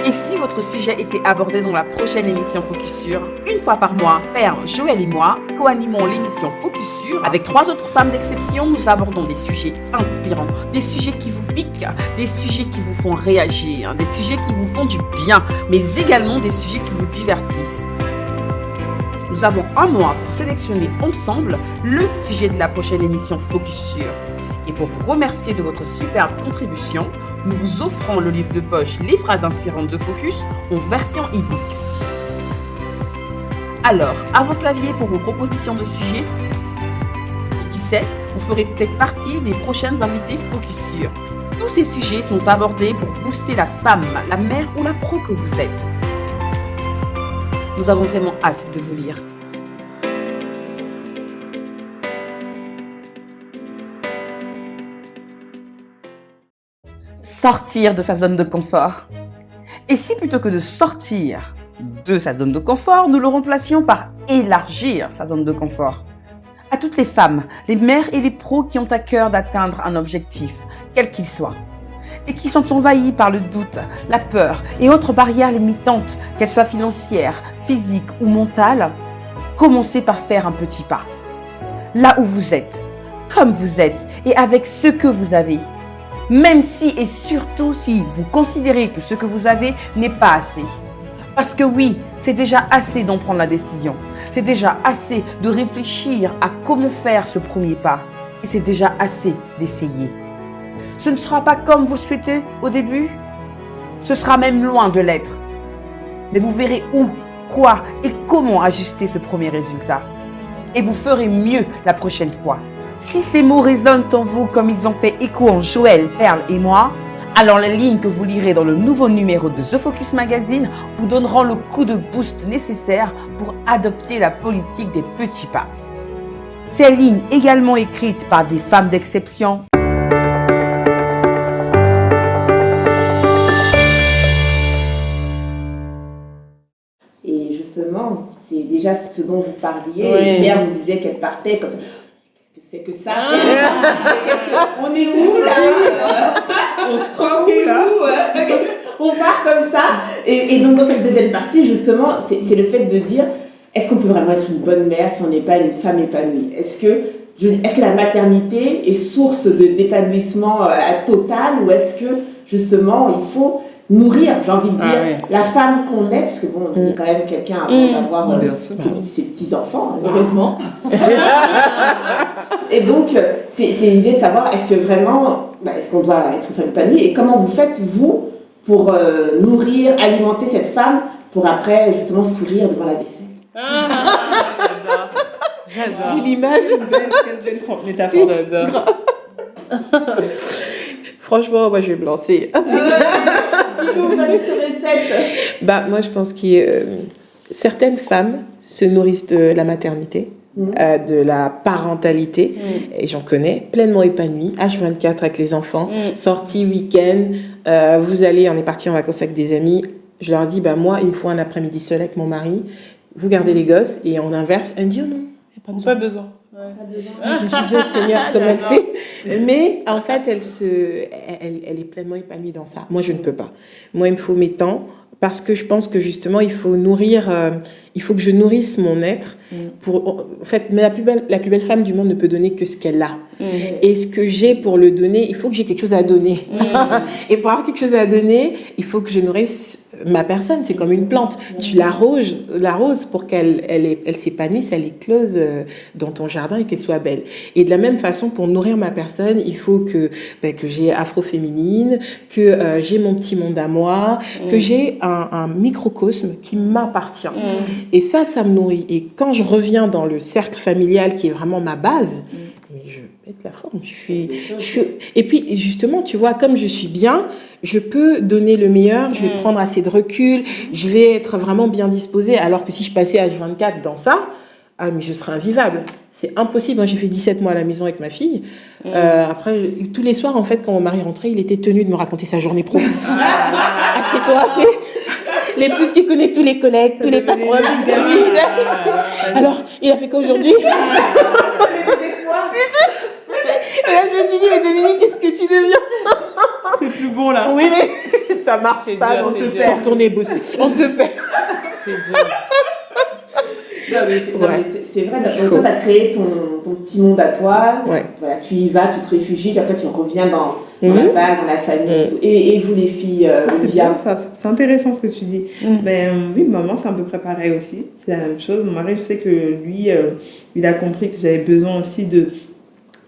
Et si votre sujet était abordé dans la prochaine émission Focus Sur? Une fois par mois, Perle, Joël et moi co-animons l'émission Focus Sur. Avec 3 autres femmes d'exception, nous abordons des sujets inspirants, des sujets qui vous piquent, des sujets qui vous font réagir, des sujets qui vous font du bien, mais également des sujets qui vous divertissent. Nous avons un mois pour sélectionner ensemble le sujet de la prochaine émission Focus Sur. Et pour vous remercier de votre superbe contribution, nous vous offrons le livre de poche Les phrases inspirantes de Focus en version e-book. Alors, à vos claviers pour vos propositions de sujets. Et qui sait, vous ferez peut-être partie des prochaines invités Focus Sur. Tous ces sujets sont abordés pour booster la femme, la mère ou la pro que vous êtes. Nous avons vraiment hâte de vous lire. Sortir de sa zone de confort. Et si plutôt que de sortir de sa zone de confort, nous le remplacions par élargir sa zone de confort? À toutes les femmes, les mères et les pros qui ont à cœur d'atteindre un objectif, quel qu'il soit, et qui sont envahies par le doute, la peur et autres barrières limitantes, qu'elles soient financières, physiques ou mentales, commencez par faire un petit pas. Là où vous êtes, comme vous êtes et avec ce que vous avez. Même si et surtout si vous considérez que ce que vous avez n'est pas assez. Parce que oui, c'est déjà assez d'en prendre la décision. C'est déjà assez de réfléchir à comment faire ce premier pas. Et c'est déjà assez d'essayer. Ce ne sera pas comme vous souhaitez au début. Ce sera même loin de l'être. Mais vous verrez où, quoi et comment ajuster ce premier résultat. Et vous ferez mieux la prochaine fois. Si ces mots résonnent en vous comme ils ont fait écho en Joël, Perle et moi, alors les lignes que vous lirez dans le nouveau numéro de The Focus Magazine vous donneront le coup de boost nécessaire pour adopter la politique des petits pas. Ces lignes également écrites par des femmes d'exception. Et justement, c'est déjà ce dont vous parliez. Mère vous disait qu'elle partait comme ça. C'est que ça. On est où là? On se croit où là? On part comme ça. Et donc dans cette deuxième partie, justement, c'est le fait de dire, est-ce qu'on peut vraiment être une bonne mère si on n'est pas une femme épanouie? Est-ce que la maternité est source d'épanouissement total, ou est-ce que justement il faut nourrir, j'ai envie de dire, la femme qu'on est, parce que bon, on est quand même quelqu'un avant d'avoir ses petits-enfants. Heureusement. Et donc, c'est l'idée de savoir, est-ce que vraiment, est-ce qu'on doit être une femme épanouie, et comment vous faites, vous, pour nourrir, alimenter cette femme, pour après, justement, sourire devant la vaisselle. J'adore. L'image. Quelle belle métaphore, j'adore. Franchement, moi, je vais me lancer. Dis-nous, vous avez une recette. Moi, je pense que certaines femmes se nourrissent de la maternité, de la parentalité, et j'en connais, pleinement épanouies, H24 avec les enfants, sorties, week-end, vous allez, on est parti en vacances avec des amis, je leur dis, moi, il me faut un après-midi seul avec mon mari, vous gardez les gosses, et on inverse, elle me dit, oh non, il n'y a pas besoin. Je me suis dit, oh Seigneur, comme elle fait. Mais en fait, elle est pleinement épanouie dans ça. Moi, je ne peux pas. Moi, il me faut mes temps, parce que je pense que justement, il faut que je nourrisse mon être. En fait, mais la plus belle femme du monde ne peut donner que ce qu'elle a. Et ce que j'ai pour le donner, il faut que j'ai quelque chose à donner. Et pour avoir quelque chose à donner, il faut que je nourrisse ma personne. C'est comme une plante. Tu l'arroses pour qu'elle s'épanouisse, elle éclose dans ton jardin et qu'elle soit belle. Et de la même façon, pour nourrir ma personne, il faut que j'ai afro-féminine, que j'ai mon petit monde à moi, que j'ai un microcosme qui m'appartient. Et ça me nourrit. Et quand je reviens dans le cercle familial qui est vraiment ma base, mais je pète la forme. Et puis, justement, tu vois, comme je suis bien, je peux donner le meilleur, je vais prendre assez de recul, je vais être vraiment bien disposée. Alors que si je passais H24 dans ça, mais je serais invivable. C'est impossible. Moi, j'ai fait 17 mois à la maison avec ma fille. Après, tous les soirs, en fait, quand mon mari rentrait, il était tenu de me raconter sa journée pro. Assieds-toi, tu sais. Les plus qui connaissent tous les collègues, tous les patrons, tous les filles. Alors, il a fait quoi aujourd'hui? Et là, je me suis dit, mais Dominique, qu'est-ce que tu deviens? C'est plus bon, là. Oui, mais ça marche C'est pas, dur, on c'est te dur. perd. Faut retourner bosser. On te perd. C'est dur. C'est vrai, donc toi, tu as créé ton petit monde à toi. Ouais. Voilà, tu y vas, tu te réfugies, puis après tu reviens dans la base, dans la famille. Et, tout. Et vous, les filles, C'est Olivia bien, ça, c'est intéressant ce que tu dis. Oui, maman, c'est un peu pareil aussi. C'est la même chose. Mon mari, je sais que lui, il a compris que j'avais besoin aussi de.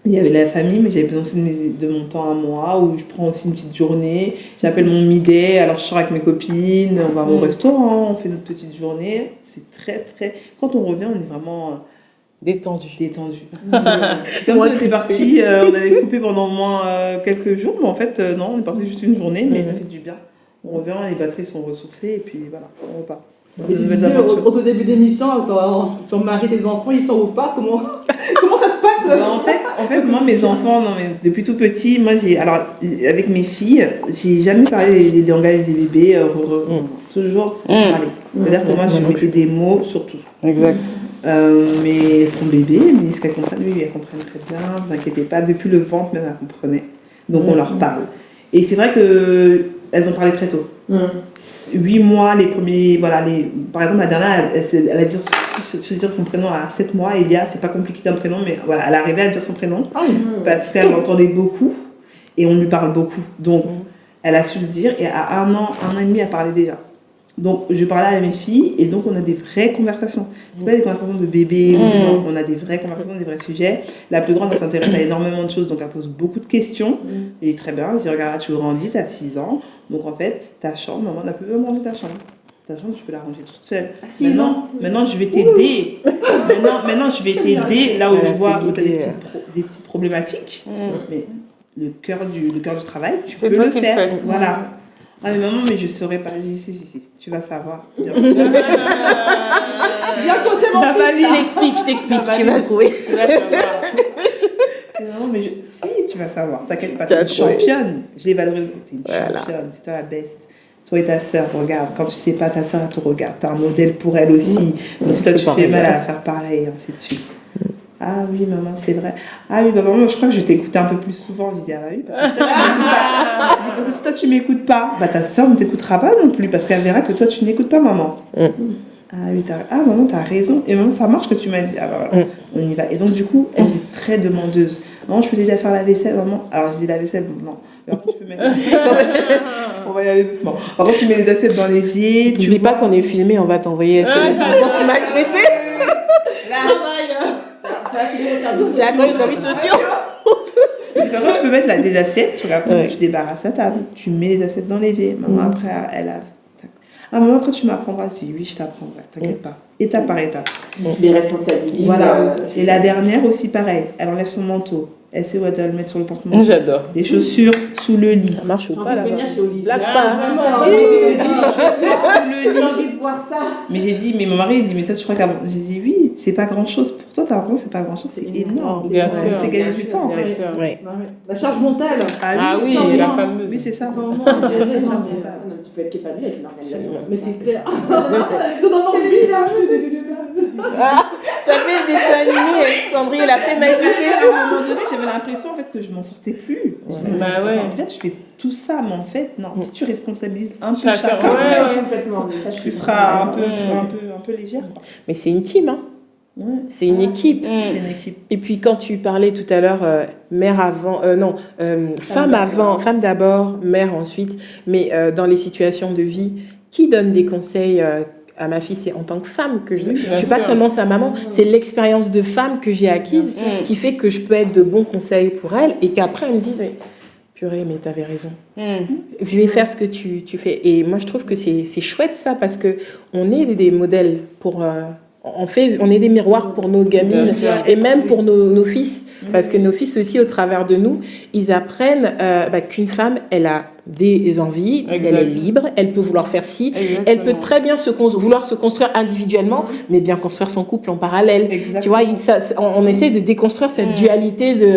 Il y avait la famille, mais j'avais besoin aussi de mon temps à moi, où je prends aussi une petite journée. J'appelle mon midi, alors je sors avec mes copines, on va au restaurant, on fait notre petite journée. C'est très, très. Quand on revient, on est vraiment Détendu. détendu. Comme si on était parti, on avait coupé pendant au moins quelques jours, mais en fait, non, on est parti juste une journée, mais ça fait du bien. On revient, les batteries sont ressourcées, et puis voilà, on repart. Et tu disais au tout début d'émission, ton mari, tes enfants, ils sont au pas. Comment ça se passe? En fait, moi, mes enfants, non, mais depuis tout petit, moi, alors, avec mes filles, j'ai jamais parlé des langages des bébés, toujours parler. C'est-à-dire que moi, je mettais des mots sur tout. Exact. Mais elles sont bébés, mais ce qu'elles comprennent, oui, elles comprennent très bien, ne vous inquiétez pas, depuis le ventre même, elles comprenaient. Donc on leur parle. Et c'est vrai qu'elles ont parlé très tôt. 8 mois, les premiers, voilà, par exemple la dernière, elle a dit se dire son prénom à 7 mois, Elia, c'est pas compliqué d'un prénom, mais voilà, elle arrivait à dire son prénom parce qu'elle l'entendait beaucoup et on lui parle beaucoup. Donc elle a su le dire et à 1 an et demi, elle parlait déjà. Donc je parlais à mes filles et donc on a des vraies conversations. C'est pas des conversations de bébé, non, on a des vraies conversations, des vrais sujets. La plus grande, elle s'intéresse à énormément de choses, donc elle pose beaucoup de questions. Et très bien, je dis regarde, tu grandis, tu as 6 ans, donc en fait, ta chambre, maman n'a plus besoin de ranger ta chambre. Ta chambre, tu peux la ranger toute seule. À 6 ans. Maintenant, je vais t'aider. Maintenant, je vais t'aider là où je vois où tu as des petites problématiques. Mais le cœur du travail, tu peux le faire. Voilà. Ah mais maman, mais je saurais pas. Si, tu vas savoir. Bien sûr. Viens côté mon fils. Je t'explique, tu vas trouver. Non, mais si, tu vas savoir. T'inquiète pas, tu es une championne. Je l'ai valorisé. Tu es une championne, c'est toi la best. Toi et ta sœur, regarde. Quand tu sais pas, ta sœur, elle te regarde. T'es un modèle pour elle aussi. Donc si toi, tu fais mal, elle va faire pareil, ainsi de suite. Ah oui, maman, c'est vrai. Ah oui, maman, je crois que je t'écoutais un peu plus souvent. Je dis, ah oui, parce que si toi, tu m'écoutes pas, bah ta soeur ne t'écoutera pas non plus, parce qu'elle verra que toi, tu n'écoutes pas, maman. Ah oui, maman, t'as raison. Et maman, ça marche que tu m'as dit. Ah bah voilà, on y va. Et donc, du coup, elle est très demandeuse. Maman, je peux t'aider à faire la vaisselle, maman. Alors, je dis la vaisselle, non. Mais après, tu peux mettre. On va y aller doucement. Par contre, tu mets les assiettes dans l'évier. Tu dis pas qu'on est filmé, on va t'envoyer SMS. On se maltraiter. C'est à quoi les services sociaux? Par contre, tu peux mettre des assiettes, tu regardes, tu débarrasses la table, tu mets les assiettes dans l'évier. Maman, après, elle a. Ah, maman, après, tu m'apprendras. Je dis, oui, je t'apprendrai, t'inquiète pas. Étape par étape. Tu les responsabilises. Voilà. Et la dernière aussi, pareil. Elle enlève son manteau. Elle sait où elle doit le mettre sur le porte-manteau. J'adore. Les chaussures sous le lit. Ça marche ou pas là? venir chez Olivia. Blague pas. J'ai envie de voir ça. Mais j'ai dit, mais mon mari, il dit, mais toi, tu crois qu'avant. J'ai dit, oui, c'est pas grand-chose. Pour toi, t'as l'impression, c'est pas grand-chose, c'est énorme. Bien Ça sûr. fait gagner du temps, en Bien fait. sûr. Ouais. La charge mentale. Ah oui, sans la moi. fameuse. Oui, c'est ça. Sans moi, j'ai raison. Tu peux être épanoui avec une organisation. Mais c'est clair. Non, envie là. Ça fait des dessins animés avec Sandrine, la fée magique. À un moment donné, j'avais l'impression en fait que je m'en sortais plus. Bah ouais. En fait, je fais tout ça, mais en fait, non. Si tu responsabilises un peu Chacun, chacun, ouais. Complètement. Mais ça, je tu suis seras un peu légère. Quoi. Mais c'est une team, hein. Ouais. C'est une équipe. C'est une équipe. Et puis quand tu parlais tout à l'heure, mère avant, femme d'abord, mère ensuite, mais dans les situations de vie, qui donne des conseils à ma fille? C'est en tant que femme que je donne. Je suis pas seulement sa maman, c'est l'expérience de femme que j'ai acquise qui fait que je peux être de bons conseils pour elle et qu'après elle me dise mais purée, mais t'avais raison. Je vais faire ce que tu fais. Et moi je trouve que c'est chouette ça parce que on est des modèles pour on est des miroirs pour nos gamines et même pour nos fils. Parce que nos fils aussi, au travers de nous, ils apprennent qu'une femme, elle a des envies, elle est libre, elle peut vouloir faire ci, elle peut très bien vouloir se construire individuellement, mais bien construire son couple en parallèle. Exactement. Tu vois, on essaie de déconstruire cette dualité de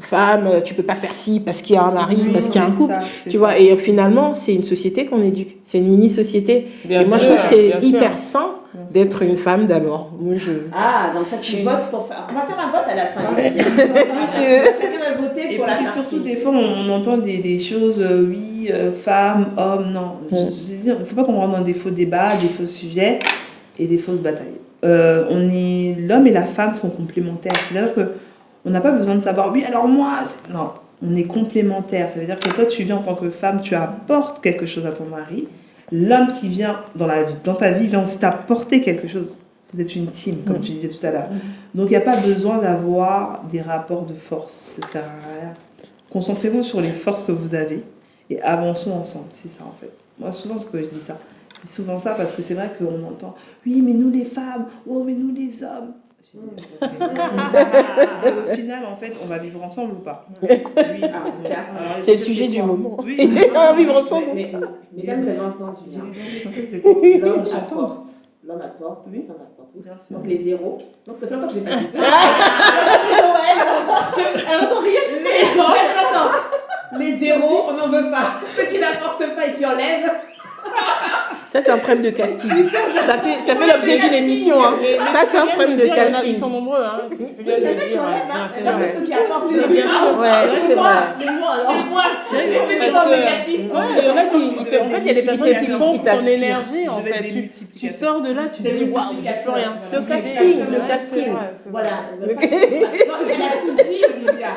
femme, tu peux pas faire ci parce qu'il y a un mari, parce qu'il y a un couple. Tu vois, et finalement, c'est une société qu'on éduque, c'est une mini-société. Et moi, je trouve que c'est hyper sain d'être une femme d'abord. Moi, Ah, donc toi, tu votes pour faire. On va faire un vote à la fin. Chacun va voter Et pour la puis partie. surtout, des fois, on entend des choses, oui, oui, femme, homme, non. Il ne faut pas qu'on rentre dans des faux débats, des faux sujets et des fausses batailles. L'homme et la femme sont complémentaires. C'est-à-dire qu'on n'a pas besoin de savoir, oui, alors moi, non, on est complémentaires. Ça veut dire que toi, tu viens en tant que femme, tu apportes quelque chose à ton mari. L'homme qui vient dans ta vie vient aussi t'apporter quelque chose. Vous êtes une team, comme tu disais tout à l'heure. Donc, il n'y a pas besoin d'avoir des rapports de force. Ça ne sert à rien. Concentrez-vous sur les forces que vous avez et avançons ensemble. C'est ça, en fait. Moi, souvent, ce que je dis ça, c'est souvent ça parce que c'est vrai qu'on entend « Oui, mais nous les femmes, oh, mais nous les hommes ». Au final, en fait, on va vivre ensemble ou pas? Oui, c'est le sujet du moment. Oui, on va vivre ensemble. Mesdames, vous avez entendu. L'homme apporte, oui, la femme apporte. Donc les zéros. Donc ça fait longtemps que je n'ai pas dit ça. Elle entend rien du tout. Les zéros, on n'en veut pas. Ceux qui n'apportent pas et qui enlèvent. Ça, c'est un problème de casting. Ça fait l'objet d'une émission. Hein. Ça, c'est un problème de casting. Ils sont nombreux, hein. Tu peux bien le dire, bien sûr. C'est ceux qui apportent les Bien sûr. Ouais, c'est vrai. Les mois alors. Les mois. Parce Les sont négatifs. il y en a qui, en fait, il y a des personnes qui pompent ton t'aspirent. énergie, en fait. Tu sors de là, tu te dis, waouh, j'ai plus rien. Le casting. Voilà. Elle a tout dit, Olivia.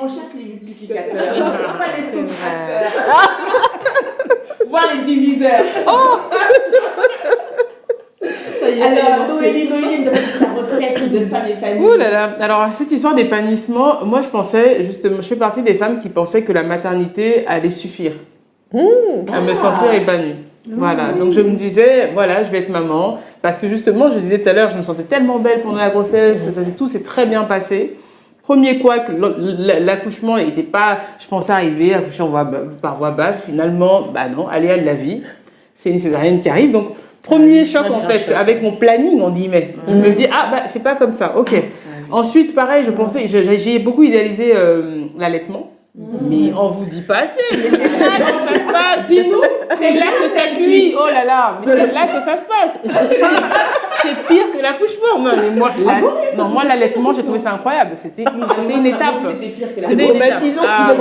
On cherche les multiplicateurs, pas les soustracteurs. Voir les diviseurs. Alors, Noélie, la recette de Femme et Famille. Ouh là là. Alors, cette histoire d'épanouissement, moi, je pensais, justement, je fais partie des femmes qui pensaient que la maternité allait suffire à me sentir épanouie. Voilà, donc je me disais, voilà, je vais être maman. Parce que justement, je disais tout à l'heure, je me sentais tellement belle pendant la grossesse, tout s'est très bien passé. Premier couac, l'accouchement n'était pas, je pensais arriver, accoucher par voie basse, finalement, bah non, aléa de la vie, c'est une césarienne qui arrive. Donc, premier choc en fait, avec mon planning, on guillemets. Je me dis, ah bah c'est pas comme ça, ok. Ensuite, pareil, je pensais, j'ai beaucoup idéalisé l'allaitement. Mais on vous dit pas assez, mais c'est là que ça se passe. Dis-nous, c'est là que ça cuit. Oh là là, mais c'est là que ça se passe. C'est pire que l'accouchement. Non, mais moi, l'allaitement, j'ai trouvé ça incroyable. C'était une étape. C'était pire que la C'est traumatisant. Ah,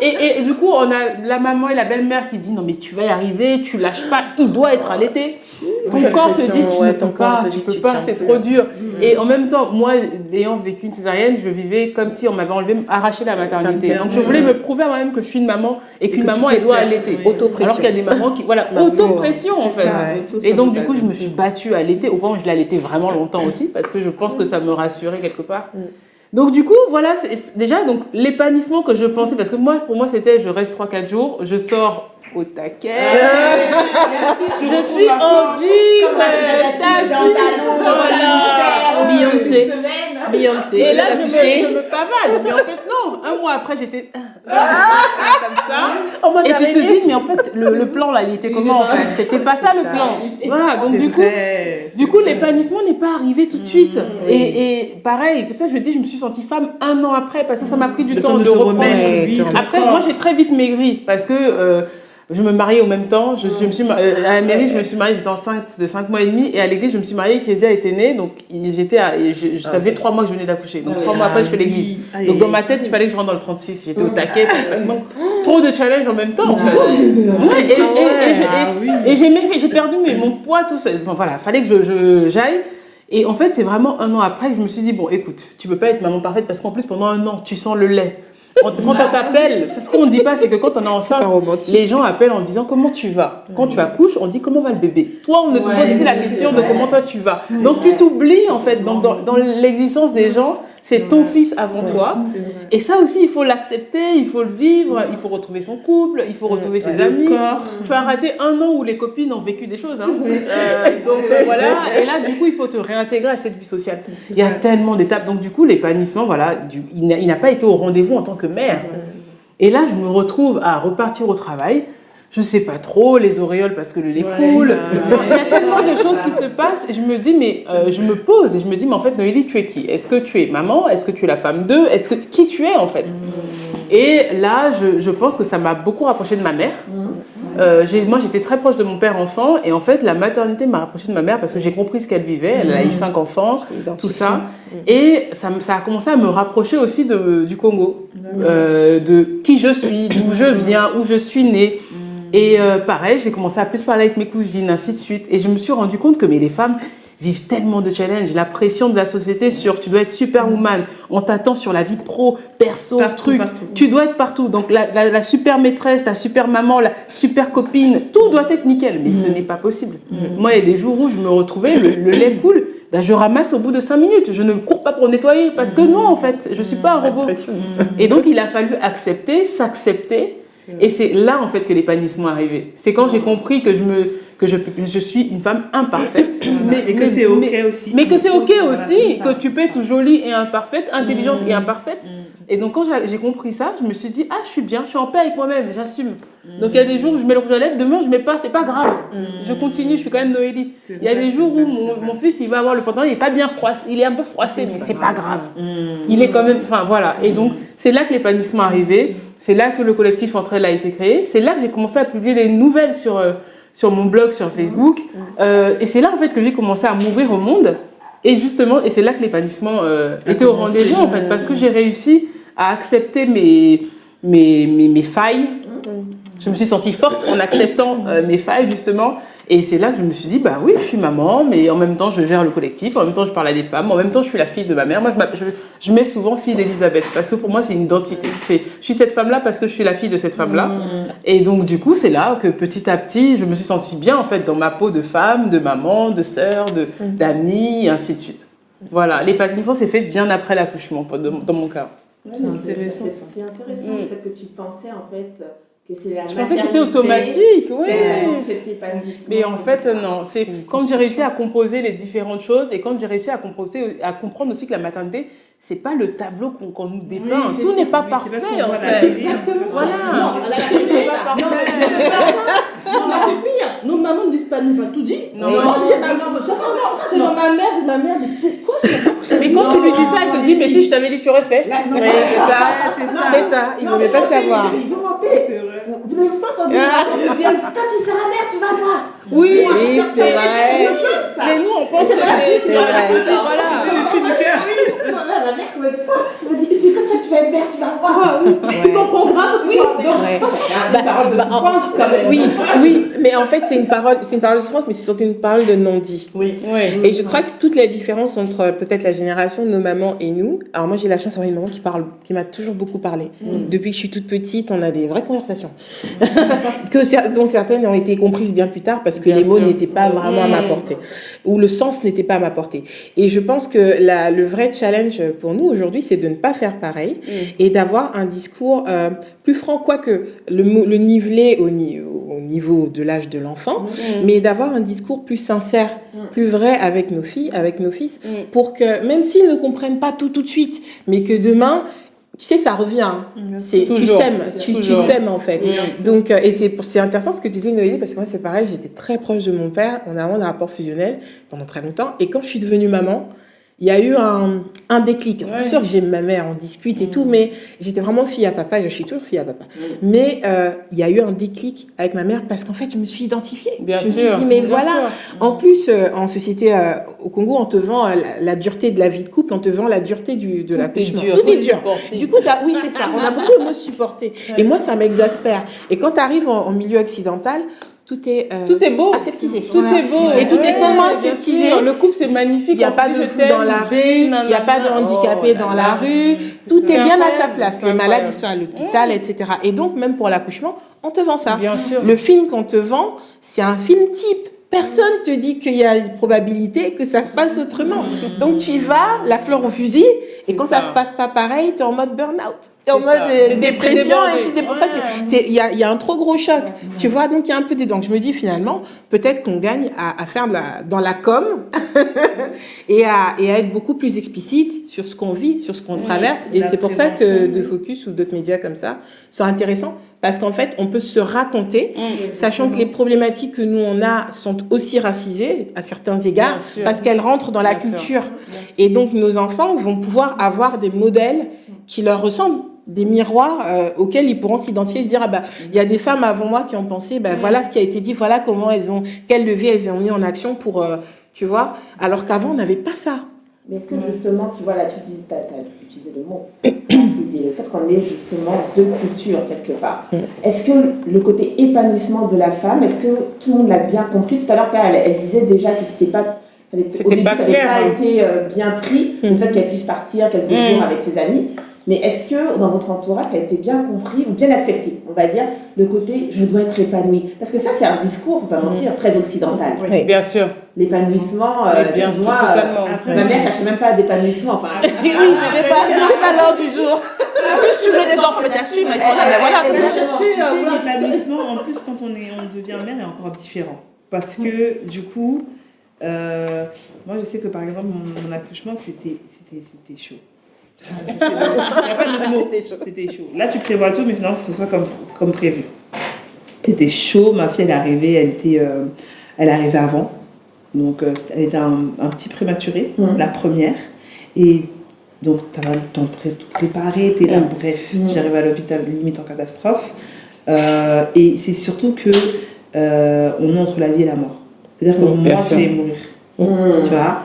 et du coup, on a la maman et la belle-mère qui disent non mais tu vas y arriver, tu lâches pas, il doit être allaité. Ton corps te dit tu ne peux pas, c'est trop dur. Et en même temps, moi, ayant vécu une césarienne, je vivais comme si on m'avait arraché la maternité. Donc je voulais me prouver à moi-même que je suis une maman et qu'une maman elle doit allaiter. Autopression. Alors qu'il y a des mamans qui autopression en fait. Et donc du coup, je me suis battue à allaiter au point où je l'allaitais vraiment longtemps aussi parce que je pense que ça me rassurait quelque part. Donc du coup, voilà, déjà donc l'épanouissement que je pensais, parce que pour moi c'était je reste 3-4 jours, je sors au taquet, je suis en jean, Beyoncé, et là je me pavane, mais en fait non, un mois après j'étais comme ça, et tu te dis mais en fait le plan là il était comment en fait, c'était pas ça le plan, voilà, donc du coup l'épanouissement n'est pas arrivé tout de suite, et pareil, c'est pour ça que je me suis sentie femme 1 an après, parce que ça m'a pris du temps de reprendre. Après moi j'ai très vite maigri, parce que je me mariais au même temps, à la mairie, je me suis mariée, j'étais enceinte de 5 mois et demi, et à l'église, je me suis mariée, Kézia était née, donc ça faisait 3 mois que je venais d'accoucher. Donc 3 mois après, je fais l'église. Donc dans ma tête, il fallait que je rentre dans le 36, j'étais au taquet. Donc trop de challenges en même temps. Et j'ai perdu mon poids tout seul. Bon, voilà, il fallait que j'aille. Et en fait, c'est vraiment 1 an après que je me suis dit, bon, écoute, tu peux pas être maman parfaite, parce qu'en plus, pendant 1 an, tu sens le lait. Quand on t'appelle, c'est ce qu'on ne dit pas, c'est que quand on est enceinte, les gens appellent en disant comment tu vas. Quand tu accouches, on dit comment va le bébé. Toi, on ne te pose plus la question de comment toi tu vas. Donc tu t'oublies en fait dans l'existence des gens. C'est ton fils avant toi. Et ça aussi, il faut l'accepter, il faut le vivre, il faut retrouver son couple, il faut retrouver ses amis. Tu as raté 1 an où les copines ont vécu des choses. Hein. Donc voilà, et là, du coup, il faut te réintégrer à cette vie sociale. Il y a tellement d'étapes. Donc du coup, l'épanouissement, voilà, il n'a pas été au rendez-vous en tant que mère. Et là, je me retrouve à repartir au travail. Je sais pas trop, les auréoles parce que le lait coule. Il y a tellement de choses qui se passent et je me dis, mais je me pose et je me dis, mais en fait, Noélie, tu es qui? Est-ce que tu es maman? Est-ce que tu es la femme d'eux? Qui tu es en fait? Et là, je pense que ça m'a beaucoup rapprochée de ma mère Moi, j'étais très proche de mon père enfant et en fait, la maternité m'a rapprochée de ma mère parce que j'ai compris ce qu'elle vivait. Elle a eu 5 enfants, tout ça. Et ça a commencé à me rapprocher aussi du Congo, de qui je suis, d'où je viens, où je suis née. Et pareil, j'ai commencé à plus parler avec mes cousines, ainsi de suite. Et je me suis rendu compte que les femmes vivent tellement de challenges. La pression de la société sur tu dois être superwoman, on t'attend sur la vie pro, perso, partout. Tu dois être partout. Donc la super maîtresse, la super maman, la super copine, tout doit être nickel. Mais ce n'est pas possible. Moi, il y a des jours où je me retrouvais, le lait coule, je ramasse au bout de 5 minutes. Je ne cours pas pour nettoyer parce que non, en fait, je ne suis pas un robot. Et donc, il a fallu accepter, s'accepter. Et c'est là, en fait, que l'épanouissement est arrivé. C'est quand j'ai compris que je suis une femme imparfaite. Et que c'est OK aussi. Mais que c'est OK aussi, que tu peux être jolie et imparfaite, intelligente et imparfaite. Et donc, quand j'ai compris ça, je me suis dit, je suis bien, je suis en paix avec moi-même, j'assume. Donc, il y a des jours où je mets le rouge à lèvres, demain, je mets pas, c'est pas grave. Je continue, je suis quand même Noélie. Il y a des jours où mon fils, il va avoir le pantalon, il n'est pas bien froissé, il est un peu froissé, mais c'est pas grave. Il est quand même, voilà. Et donc, c'est là que l'épanouissement est arrivé. C'est là que le collectif Entre Elles a été créé. C'est là que j'ai commencé à publier des nouvelles sur mon blog, sur Facebook. Et c'est là, en fait, que j'ai commencé à m'ouvrir au monde. Et justement, et c'est là que l'épanouissement était au rendez-vous, en fait, parce que j'ai réussi à accepter mes failles. Je me suis sentie forte en acceptant mes failles, justement. Et c'est là que je me suis dit, oui, je suis maman, mais en même temps, je gère le collectif, en même temps, je parle à des femmes, en même temps, je suis la fille de ma mère. Moi, je mets souvent fille d'Elisabeth, parce que pour moi, c'est une identité. Je suis cette femme-là parce que je suis la fille de cette femme-là. Et donc, du coup, c'est là que petit à petit, je me suis sentie bien, en fait, dans ma peau de femme, de maman, de sœur, d'amie, et ainsi de suite. Voilà, l'épanouissement s'est fait bien après l'accouchement, dans mon cas. C'est intéressant. C'est intéressant, le fait que tu pensais, en fait... que c'est la je pensais que c'était automatique, oui. Cet épanouissement. Mais en fait, non. C'est quand j'ai réussi à composer les différentes choses et quand j'ai réussi à comprendre aussi que la maternité, c'est pas le tableau qu'on nous dépeint. Tout n'est pas parfait, en fait. Exactement. Voilà. Non, c'est pas parfait. Non, mais c'est pire. Nos mamans ne disent pas, nous pas tout dit. Non. J'ai ma mère, c'est dans ma mère, j'ai ma mère, mais pourquoi Mais quand tu lui dis ça, elle te dit, mais si je t'avais dit, tu aurais fait. C'est ça. Il ne voulait pas savoir. Il veut mentir. Vous n'avez pas entendu dire, quand tu seras mère, tu vas voir. Oui, c'est vrai. Mais nous, on pense que c'est vrai. Voilà. Le cri du cœur. La mère qui me dit, mais quand tu vas être mère, tu vas voir. Mais tu comprendras que tu seras mère. C'est une parole de souffrance quand même. Oui, mais en fait, c'est une parole de souffrance, mais c'est surtout une parole de non-dit. Oui. Et je crois que toute la différence entre peut-être la génération de nos mamans et nous, alors moi j'ai la chance d'avoir une maman qui m'a toujours beaucoup parlé. Depuis que je suis toute petite, on a des vraies conversations. Dont certaines ont été comprises bien plus tard parce que les mots n'étaient pas vraiment à ma portée. Ou le sens n'était pas à ma portée. Et je pense que le vrai challenge pour nous aujourd'hui, c'est de ne pas faire pareil et d'avoir un discours plus franc, quoique le niveler au niveau de l'âge de l'enfant, mais d'avoir un discours plus sincère, plus vrai avec nos filles, avec nos fils, pour que, même s'ils ne comprennent pas tout de suite, mais que demain, tu sais, ça revient. Tu sèmes en fait. Donc, et c'est intéressant ce que tu disais, Noélie, parce que moi, c'est pareil, j'étais très proche de mon père. On a vraiment un rapport fusionnel pendant très longtemps. Et quand je suis devenue maman, il y a eu un déclic. Bien sûr que j'aime ma mère, on discute et tout, mais j'étais vraiment fille à papa, je suis toujours fille à papa. Mais il y a eu un déclic avec ma mère parce qu'en fait, je me suis identifiée. Je me suis dit, mais voilà. En plus, en société au Congo, on te vend la dureté de la vie de couple, on te vend la dureté de l'accouchement. Tout est dur. Du coup, oui, c'est ça. On a beaucoup de mots supportés. Et moi, ça m'exaspère. Et quand tu arrives en milieu occidental, tout est beau, aseptisé. Tout est beau. Et tout est tellement aseptisé. Le couple, c'est magnifique. Il n'y a pas de fou dans la rue, il n'y a pas de handicapé dans la rue. Tout est bien à sa place. Les malades, ils sont à l'hôpital, etc. Et donc, même pour l'accouchement, on te vend ça. Bien sûr. Le film qu'on te vend, c'est un film type. Personne te dit qu'il y a une probabilité que ça se passe autrement. Donc, tu y vas, la fleur au fusil, et quand ça se passe pas pareil, tu es en mode burn-out. Tu es en mode dépression. En fait, il y a un trop gros choc. Tu vois, donc il y a un peu des... Donc, je me dis finalement, peut-être qu'on gagne à faire dans la com et à être beaucoup plus explicite sur ce qu'on vit, sur ce qu'on traverse. Et c'est pour ça que De Focus ou d'autres médias comme ça sont intéressants. Parce qu'en fait, on peut se raconter, sachant que les problématiques que nous, on a sont aussi racisées à certains égards, parce qu'elles rentrent dans la culture. Et donc, nos enfants vont pouvoir avoir des modèles qui leur ressemblent. des miroirs auxquels ils pourront s'identifier et se dire ah bah il y a des femmes avant moi qui ont pensé voilà ce qui a été dit, voilà comment quel levier elles ont mis en action pour tu vois, alors qu'avant on n'avait pas ça. Mais est-ce que justement, tu vois, là, tu as utilisé le mot racisé, le fait qu'on ait justement deux cultures quelque part. Est-ce que le côté épanouissement de la femme, est-ce que tout le monde l'a bien compris? Tout à l'heure, elle disait déjà que c'était pas, au début, ça n'avait pas été bien pris, le fait qu'elle puisse partir quelques jours avec ses amis. Mais est-ce que dans votre entourage, ça a été bien compris ou bien accepté, on va dire, le côté je dois être épanouie? Parce que ça, c'est un discours, on va mentir, très occidental. Oui, bien sûr. L'épanouissement, bien sûr, moi, totalement. ma mère cherchait même pas d'épanouissement. Enfin, oui, c'était pas l'heure du jour. En plus, tu veux des enfants, mais t'assumes. Voilà, l'épanouissement, en plus, quand on devient mère, est encore différent. Parce que, du coup, moi, je sais que, par exemple, mon accouchement, c'était chaud. Il n'y a pas de mots. C'était chaud. Là, tu prévois tout, mais finalement, ce soit comme prévu. C'était chaud. Ma fille, elle est arrivée, elle est arrivée avant. Donc, elle était un petit prématuré, la première. Et donc, tu as le temps de tout préparer. Tu es là, bref, j'arrive à l'hôpital, limite en catastrophe. Et c'est surtout que on est entre la vie et la mort. C'est-à-dire que moi, je vais mourir. Tu vois,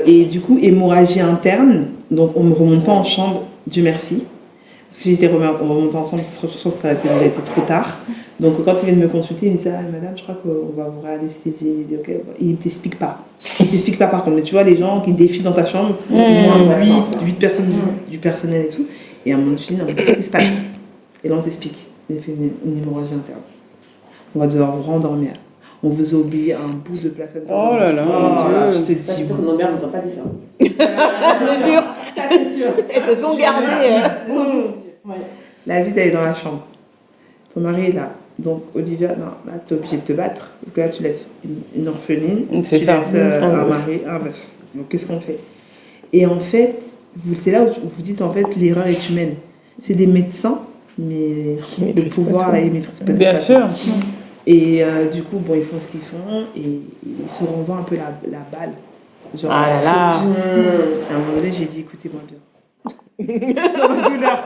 et du coup, hémorragie interne, donc on ne me remonte pas en chambre, Dieu merci, parce que j'étais remontée ensemble, je pense que ça a déjà été trop tard. Donc quand ils viennent me consulter, ils me disent ah, madame, je crois qu'on va vous réanesthésier. Okay. Ils ne t'expliquent pas. Ils ne t'expliquent pas par contre, mais tu vois les gens qui défilent dans ta chambre, 8 personnes du personnel et tout, et à un moment donné, qu'est-ce qui se passe? Et là on t'explique, il a fait une hémorragie interne. On va devoir vous rendormir. On vous a oublié un bout de placenta. Oh là là, je te dis. C'est sûr que nos mères ne nous ont pas dit ça. C'est sûr. Ça, c'est sûr. Elles se sont gardées. La vie d'aller dans la chambre. Ton mari est là. Donc, Olivia, non, là, tu es obligée de te battre. Parce que là, tu laisses une orpheline. C'est ça. Tu laisses un mari, un meuf. Donc, qu'est-ce qu'on fait? Et en fait, c'est là où vous dites, en fait, l'erreur est humaine. C'est des médecins, mais le pouvoir, là, ils maîtrisent pas tout. Bien sûr. Et du coup, bon, ils font ce qu'ils font et ils se renvoient un peu la balle. Genre, ah là là. À un moment donné, j'ai dit, écoutez-moi bien. Dans ma douleur.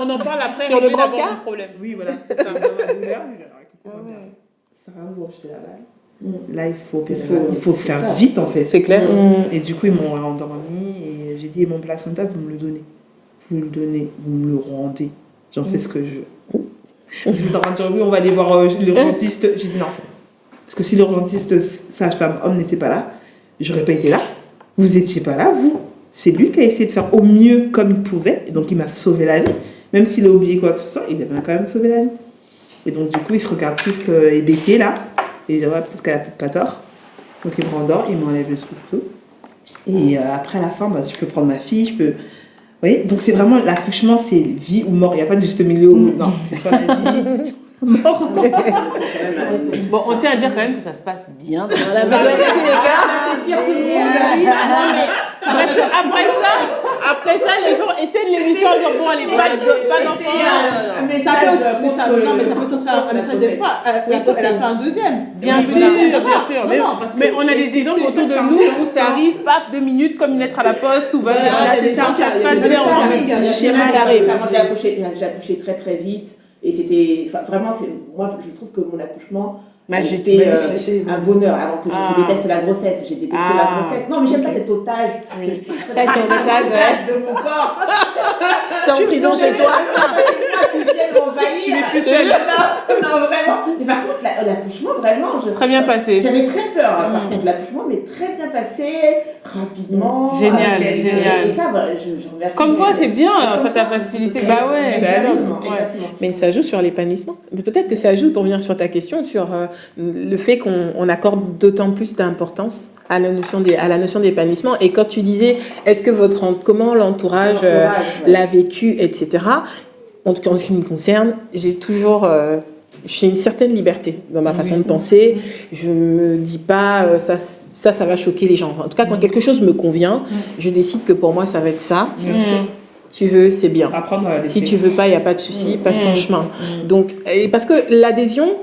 On en parle après. Sur le brancard. Problème. Oui, voilà. Ça dans ma douleur. Écoutez-moi bien. Ça va vous rejeter la balle. Là, il faut faire vite, en fait. C'est clair. Et du coup, ils m'ont endormi et j'ai dit, mon placenta, vous me le donnez. Vous le donnez, vous me le rendez. J'en fais ce que je veux. Ils étaient en train de dire oui, on va aller voir l'urgentiste. J'ai dit non. Parce que si l'urgentiste sage-femme homme n'était pas là, j'aurais pas été là. Vous étiez pas là, vous. C'est lui qui a essayé de faire au mieux comme il pouvait. Et donc il m'a sauvé la vie. Même s'il a oublié quoi que ce soit, il m'a quand même sauvé la vie. Et donc du coup, ils se regardent tous hébétés là. Et ils disent ouais, peut-être qu'elle a peut-être pas tort. Donc ils me rendorment, ils m'enlèvent le truc tout. Et après à la fin, je peux prendre ma fille, je peux. Vous voyez, donc c'est vraiment l'accouchement, c'est vie ou mort. Il n'y a pas de juste milieu. Non, c'est soit la vie, mort. Bon, on tient à dire quand même que ça se passe bien. Dans la majorité des cas. Parce qu'après ça, les gens éteignent l'émission en disant bon, allez, pas d'enfants. Mais ça peut s'entrer un message d'espoir. Elle a fait un deuxième. Bien sûr. Mais on a des exemples autour de nous où ça arrive, paf, 2 minutes, comme une lettre à la poste, tout va bien. Ça se passe bien. J'ai accouché très très vite. Et c'était vraiment, moi je trouve que mon accouchement a été un bonheur. Alors que je déteste la grossesse, j'ai détesté la grossesse. Non, mais j'aime pas cet otage. Cet otage, de mon corps. T'es en prison chez toi. Tu n'es plus seule. Non, vraiment. Mais par contre, l'accouchement, vraiment. Très bien passé. J'avais très peur, par contre, l'accouchement, mais très bien passé, rapidement. Génial. Et ça, voilà, je remercie. Comme quoi, c'est bien, ça t'a facilité. Bah ouais, exactement. Mais ça joue sur l'épanouissement. Mais peut-être que ça joue, pour venir sur ta question, sur le fait qu'on accorde d'autant plus d'importance à la notion d'épanouissement. Et quand tu disais, comment l'entourage l'a vécu, etc., en tout cas, en ce qui me concerne, j'ai une certaine liberté dans ma façon de penser. Je me dis pas ça va choquer les gens. En tout cas, quand quelque chose me convient, je décide que pour moi, ça va être ça. tu veux, c'est bien. Apprendre à laisser. Si tu veux pas, il n'y a pas de souci, passe ton chemin. Donc, parce que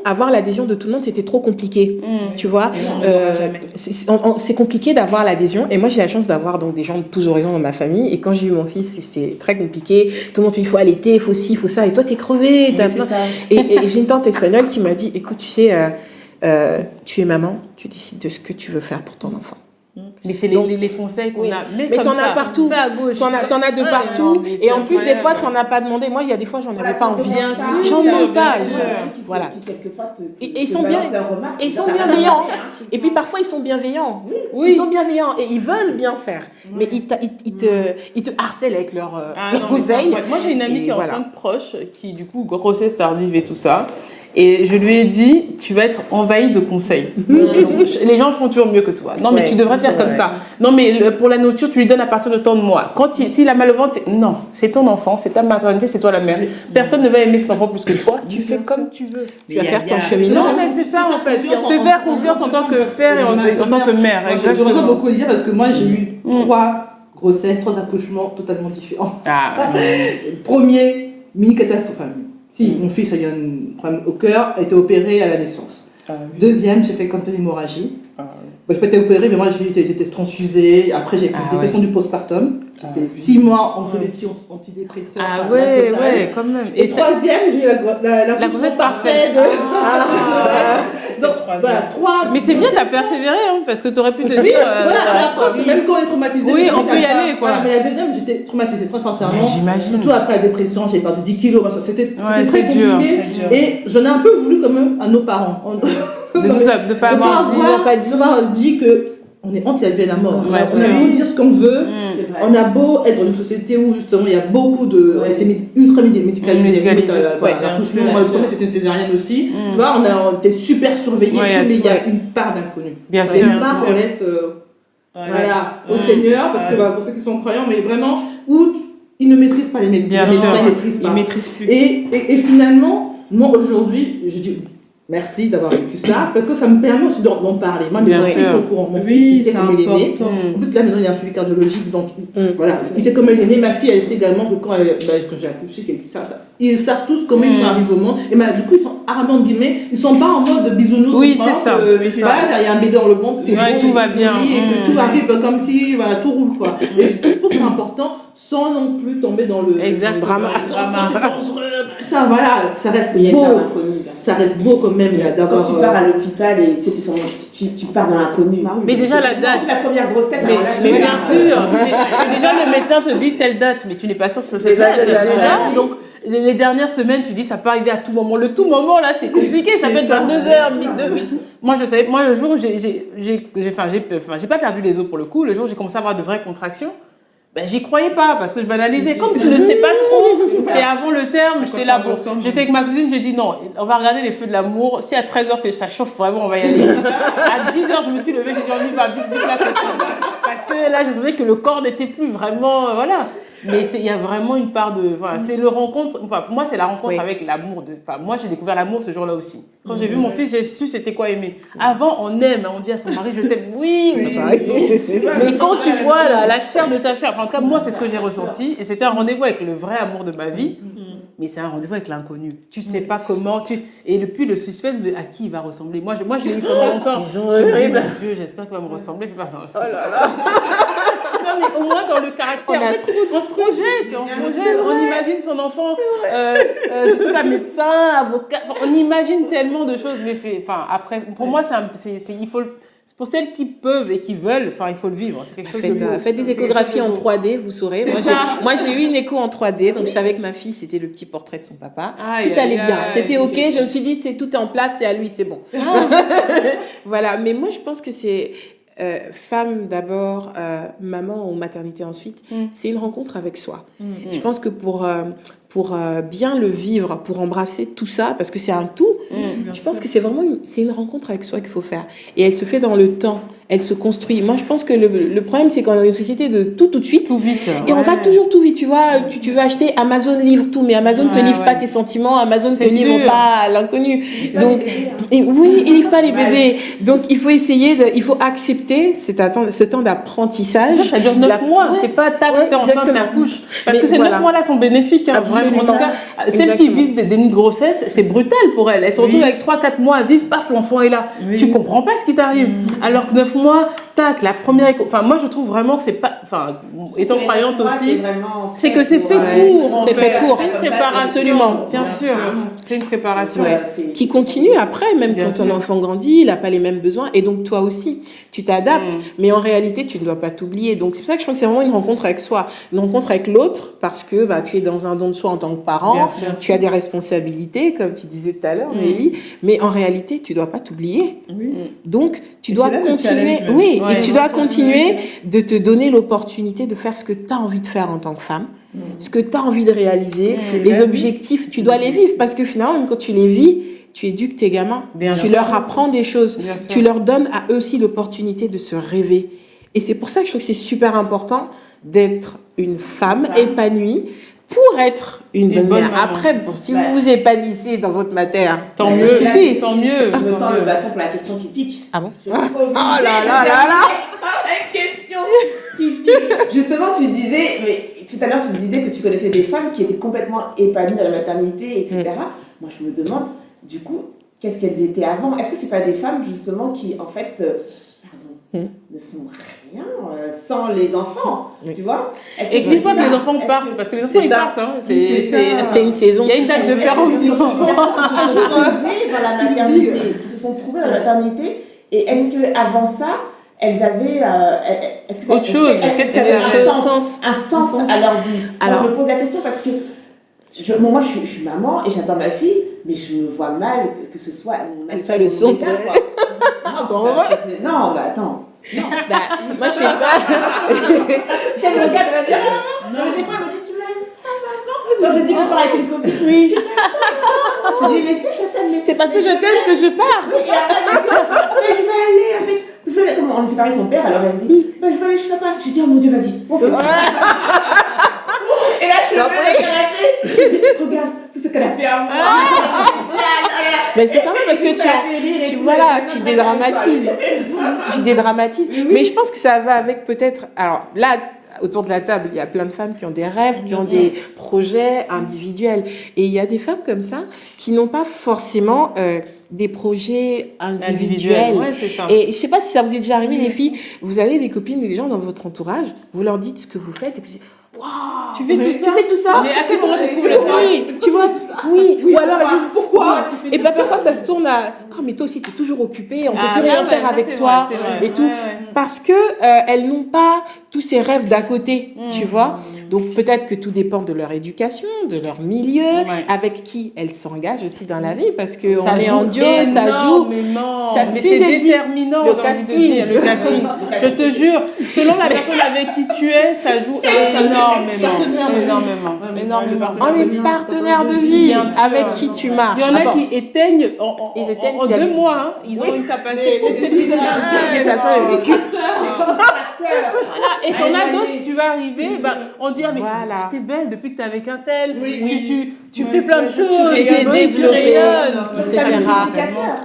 avoir l'adhésion de tout le monde, c'était trop compliqué. Tu vois, c'est compliqué d'avoir l'adhésion. Et moi, j'ai la chance d'avoir donc des gens de tous horizons dans ma famille. Et quand j'ai eu mon fils, c'était très compliqué. Tout le monde dit, il faut allaiter, il faut ci, il faut ça. Et toi, t'es crevé. Et j'ai une tante espagnole qui m'a dit, écoute, tu sais, tu es maman, tu décides de ce que tu veux faire pour ton enfant. Mais c'est les conseils qu'on a. Mais t'en as partout. T'en as de partout. Non, et en plus, des fois, t'en as pas demandé. Moi, il y a des fois, j'en avais pas envie. J'en sûr, demande pas. Qui, Voilà. quelquefois, Et ils sont bien. Et ils sont bienveillants. Et puis parfois, ils sont bienveillants. Ils sont bienveillants. Et ils veulent bien faire. Mais ils te harcèlent avec leur conseils. Moi, j'ai une amie Et qui est voilà. enceinte proche, qui du coup, grossesse tardive et tout ça. Et je lui ai dit, tu vas être envahie de conseils. Donc, les gens font toujours mieux que toi. Non, mais tu devrais faire comme ça. Non, mais pour la nourriture, tu lui donnes à partir de tant de mois. S'il a mal au ventre, non, c'est ton enfant, c'est ta maternité, c'est toi la mère. Personne ne va aimer cet enfant plus que toi. Tu fais comme tu veux. Tu vas faire ton cheminement. Non, mais c'est ça en fait. Se faire confiance en tant que père et en tant que mère. Je ressens Exactement. beaucoup le dire parce que moi j'ai eu 3 grossesses, 3 accouchements totalement différents. Premier, mini catastrophe. Si, mon fils a eu un problème au cœur, a été opéré à la naissance. Deuxième, j'ai fait comme une hémorragie. Je n'ai pas été opérée, mais moi j'étais transfusée. Après, j'ai fait une dépression du postpartum. J'étais 6 mois en solitude antidépresseur. Ouais, quand même. Et troisième, j'ai eu la grossesse parfaite. Donc voilà, 3. Mais c'est bien, t'as persévéré, hein, parce que t'aurais pu te dire. Voilà, la preuve que même quand on est traumatisé. Oui, on peut y aller, quoi. Voilà, mais la deuxième, j'étais traumatisée, très sincèrement. J'imagine. Surtout après la dépression, j'ai perdu 10 kilos. C'était très dur, compliqué. c'est dur. Et j'en ai un peu voulu quand même à nos parents. De pas avoir dit que on est entre la vie et la mort. Ouais, on a beau dire ce qu'on veut, on a beau être dans une société où justement il y a beaucoup de. C'est ultra médicalisé. L'accouchement, moi le premier c'était une césarienne aussi. Tu vois, on était super surveillés, mais il y a une part d'inconnu. Bien sûr. Une part qu'on laisse au Seigneur, parce que pour ceux qui sont croyants, mais vraiment, où ils ne maîtrisent pas les médecins, ils ne maîtrisent pas. Et finalement, moi aujourd'hui, je dis. Merci d'avoir vécu ça, parce que ça me permet aussi d'en parler. Moi, mes enfants sont au courant. Mon fils, il sait comment il est né. En plus, là, maintenant, il y a un suivi cardiologique, donc voilà. Il sait comment il est né. Ma fille, elle sait également que quand j'ai accouché, ils savent tous comment ils sont arrivés au monde. Et du coup, ils sont armés, entre guillemets, ils sont pas en mode bisounours. Oui, c'est ça. Il y a un bébé dans le ventre, c'est bon, tout va bien. Et que tout arrive comme si, voilà, tout roule, quoi. Et je trouve que c'est important, sans non plus tomber dans le drama. C'est dangereux, ça, voilà, ça reste beau. Ça reste beau quand même d'avoir. Quand tu pars à l'hôpital et tu pars dans l'inconnu. Mais déjà la date. C'est la première grossesse. Mais bien sûr. Déjà le médecin te dit telle date, mais tu n'es pas sûr que ça c'est déjà. Donc les dernières semaines, tu dis ça peut arriver à tout moment. Le tout moment là, c'est compliqué. Ça peut être 22h, 2. Moi je savais. Moi le jour où j'ai pas perdu les os pour le coup. Le jour où j'ai commencé à avoir de vraies contractions. Ben, j'y croyais pas parce que je banalisais. Comme tu ne sais pas trop, c'est avant le terme, j'étais là. Bon, j'étais avec ma cousine, j'ai dit non, on va regarder les feux de l'amour. Si à 13h ça chauffe vraiment, on va y aller. À 10h, je me suis levée, j'ai dit on y va, vite, là, ça chauffe. Parce que là, je sentais que le corps n'était plus vraiment. Voilà. Mais il y a vraiment une part de. Voilà, c'est le rencontre. Enfin, pour moi, c'est la rencontre avec l'amour. Moi, j'ai découvert l'amour ce jour-là aussi. Quand j'ai vu mon fils, j'ai su c'était quoi aimer. Avant, on aime, on dit à son mari, je t'aime. Oui. Mais quand tu vois la chair de ta chair, enfin, en tout cas, moi, c'est ce que j'ai ressenti. Et c'était un rendez-vous avec le vrai amour de ma vie. Mais c'est un rendez-vous avec l'inconnu. Tu sais pas comment. Et depuis le suspense de à qui il va ressembler. Moi, je l'ai eu pendant longtemps. Je me dis, mon Dieu, j'espère qu'il va me ressembler. Je vais pas. Oh là là. Non, mais au moins dans le caractère. On se projette, on imagine son enfant, je sais pas, médecin, avocat. On imagine tellement de choses, mais après, pour moi, il faut. Pour celles qui peuvent et qui veulent, il faut le vivre. C'est quelque chose de beau. Faites des échographies en 3D, vous saurez. Moi, j'ai eu une écho en 3D, donc je savais que ma fille, c'était le petit portrait de son papa. Tout allait bien. C'était OK. Je me suis dit, tout est en place, c'est à lui, c'est bon. Voilà. Mais moi, je pense que c'est femme d'abord, maman ou maternité ensuite. C'est une rencontre avec soi. Je pense que pour bien le vivre, pour embrasser tout ça, parce que c'est un tout, je pense que c'est vraiment une rencontre avec soi qu'il faut faire. Et elle se fait dans le temps. elle se construit. Moi, je pense que le problème, c'est qu'on a une société de tout de suite. Tout vite. Et on va toujours tout vite. Tu vois, tu veux acheter, Amazon livre tout, mais Amazon ne te livre pas tes sentiments, Amazon ne te livre pas l'inconnu. Donc, oui, il livre pas les bébés. Donc, il faut essayer, il faut accepter ce temps d'apprentissage. Ça dure 9 mois. C'est pas tac, t'es enceinte, t'accouches. Parce que ces 9 mois-là sont bénéfiques. Vraiment, en tout cas, celles qui vivent des dénis de grossesse, c'est brutal pour elles. Elles se retrouvent avec 3-4 mois à vivre, paf, l'enfant est là. Tu comprends pas ce qui t'arrive. Alors que 9 mois, tac, la première enfin, moi je trouve vraiment que c'est pas, enfin, étant croyante aussi, c'est que c'est fait pour, en fait. C'est fait pour. C'est une préparation. Absolument. Bien sûr. C'est une préparation. Qui continue après, même quand ton enfant grandit, il n'a pas les mêmes besoins. Et donc, toi aussi, tu t'adaptes. Mais en réalité, tu ne dois pas t'oublier. Donc, c'est pour ça que je pense que c'est vraiment une rencontre avec soi. Une rencontre avec l'autre, parce que tu es dans un don de soi en tant que parent. Tu as des responsabilités, comme tu disais tout à l'heure, Mélie. Mais en réalité, tu ne dois pas t'oublier. Donc, tu dois continuer. Oui, et tu dois continuer de te donner l'opportunité de faire ce que tu as envie de faire en tant que femme. Ce que tu as envie de réaliser, les objectifs, tu dois les vivre parce que finalement, même quand tu les vis, tu éduques tes gamins, tu leur apprends des choses, tu leur donnes à eux aussi l'opportunité de se rêver. Et c'est pour ça que je trouve que c'est super important d'être une femme épanouie pour être une bonne mère. Après, bon, si vous vous épanouissez dans votre matière, tant mieux. Tu sais, tant mieux. Je me tends le bâton pour la question qui pique. Ah bon? Oh là là là là! La question qui pique. Justement, tu disais, mais tout à l'heure, tu me disais que tu connaissais des femmes qui étaient complètement épanouies dans la maternité, etc. Moi, je me demande, du coup, qu'est-ce qu'elles étaient avant? Est-ce que c'est pas des femmes, justement, qui, en fait, ne sont rien sans les enfants, tu vois? Et une fois que les enfants partent, parce que les enfants ils partent, hein, c'est une saison. Il y a une date de péremption. Ils se sont trouvés dans la maternité. Et est-ce que avant ça, elles avaient autre chose? Qu'est-ce qu'elles avaient un sens à leur vie? Alors, je me pose la question parce que moi, je suis maman et j'adore ma fille, mais je me vois mal que ce soit le son. Non, bah attends. Non. Moi, je sais pas. Si elle me regarde, elle va dire non, mais des fois, elle me dit tu m'aimes pas maintenant. Je dis que je pars avec une copine. Oui. Tu t'aimes pas. Je dis mais si, je t'aime. C'est parce que je t'aime que je pars. Oui, et après, mais je vais aller avec. Comme on est séparés son père, alors elle me dit je vais aller chez papa. Je dis oh mon Dieu, vas-y. On fait. Et là, je le mets dans le canapé. Je dis regarde tout ce qu'elle a fait à moi. Mais c'est sympa parce que tu dédramatises. Tu dédramatises. Mais je pense que ça va avec peut-être. Alors là, autour de la table, il y a plein de femmes qui ont des rêves, qui ont des projets individuels. Et il y a des femmes comme ça qui n'ont pas forcément des projets individuels. Ouais, c'est ça. Et je sais pas si ça vous est déjà arrivé, les filles. Vous avez des copines ou des gens dans votre entourage, vous leur dites ce que vous faites et puis wow, tu fais tout ça. Mais à quel moment tu trouves le temps? Oui, tu vois, oui. Ou alors elles disent pourquoi tu fais et puis parfois ça se tourne à mais toi aussi tu es toujours occupée, on peut plus rien faire avec toi et tout parce que elles n'ont pas tous ces rêves d'à côté, tu vois. Donc peut-être que tout dépend de leur éducation, de leur milieu, avec qui elles s'engagent aussi dans la vie parce que on est en duo, ça joue. Mais c'est déterminant le casting. Je te jure, selon la personne avec qui tu es, ça joue énormément. On est partenaire de vie avec qui tu marches. Il y en a qui éteignent en 2 mois. Hein. Ils ont une capacité. Mais ça sent les équipes. Et t'en as d'autres, tu vas arriver, on dit mais tu es belle depuis que tu es avec un tel, tu fais plein de choses, tu t'es développée, etc.